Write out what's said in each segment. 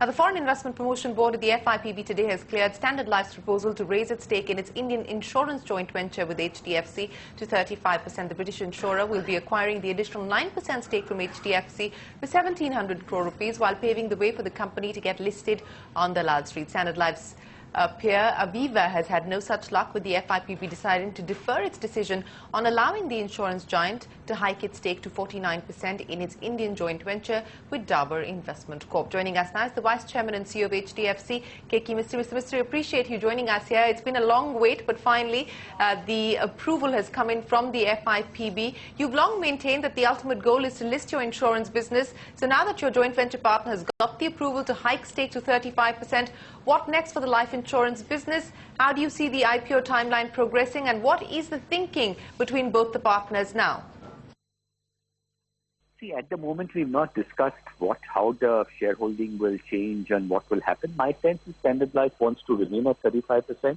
Now, the Foreign Investment Promotion Board of the FIPB today has cleared Standard Life's proposal to raise its stake in its Indian insurance joint venture with HDFC to 35%. The British insurer will be acquiring the additional 9% stake from HDFC for 1,700 crore rupees, while paving the way for the company to get listed on Dalal Street. Standard Life's peer Aviva has had no such luck, with the FIPB deciding to defer its decision on allowing the insurance giant to hike its stake to 49% in its Indian joint venture with Dabur Investment Corp. Joining us now is the Vice Chairman and CEO of HDFC, KK Mistry. Mr. Mistry, appreciate you joining us here. It's been a long wait, but finally the approval has come in from the FIPB. You've long maintained that the ultimate goal is to list your insurance business. So now that your joint venture partner has got the approval to hike stake to 35%, what next for the life insurance business? How do you see the IPO timeline progressing, and what is the thinking between both the partners now? See, at the moment we've not discussed how the shareholding will change and what will happen. My sense is Standard Life wants to remain at 35%,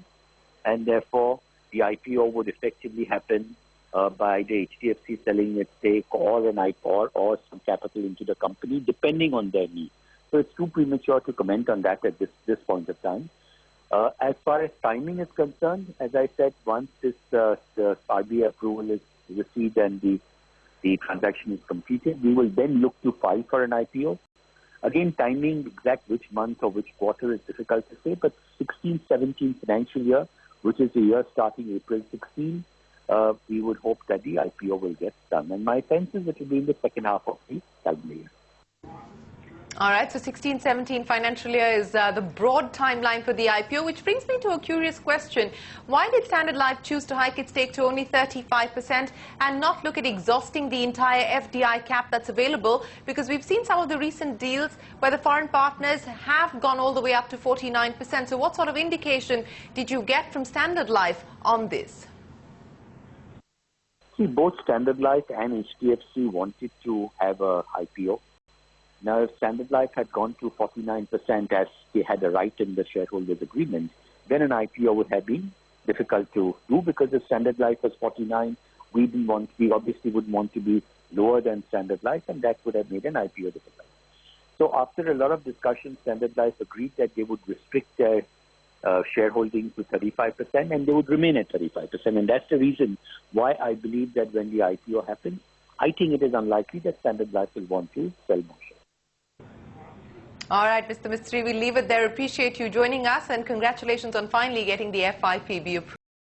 and therefore the IPO would effectively happen by the HDFC selling its stake or an IPO or some capital into the company, depending on their needs. So it's too premature to comment on that at this point of time. As far as timing is concerned, as I said, once this the RBI approval is received and the transaction is completed, we will then look to file for an IPO. Again, timing, exact which month or which quarter is difficult to say, but 16-17 financial year, which is the year starting April 16, we would hope that the IPO will get done. And my sense is it will be in the second half of the calendar year. All right, so 16-17 financial year is the broad timeline for the IPO, which brings me to a curious question. Why did Standard Life choose to hike its stake to only 35% and not look at exhausting the entire FDI cap that's available? Because we've seen some of the recent deals where the foreign partners have gone all the way up to 49%. So what sort of indication did you get from Standard Life on this? See, both Standard Life and HDFC wanted to have a IPO. Now, if Standard Life had gone to 49% as they had a right in the shareholders' agreement, then an IPO would have been difficult to do, because if Standard Life was 49, we obviously would want to be lower than Standard Life, and that would have made an IPO difficult. So after a lot of discussion, Standard Life agreed that they would restrict their shareholding to 35%, and they would remain at 35%. And that's the reason why I believe that when the IPO happens, I think it is unlikely that Standard Life will want to sell more shares. All right, Mr. Mistry, we'll leave it there. Appreciate you joining us, and congratulations on finally getting the FIPB approved.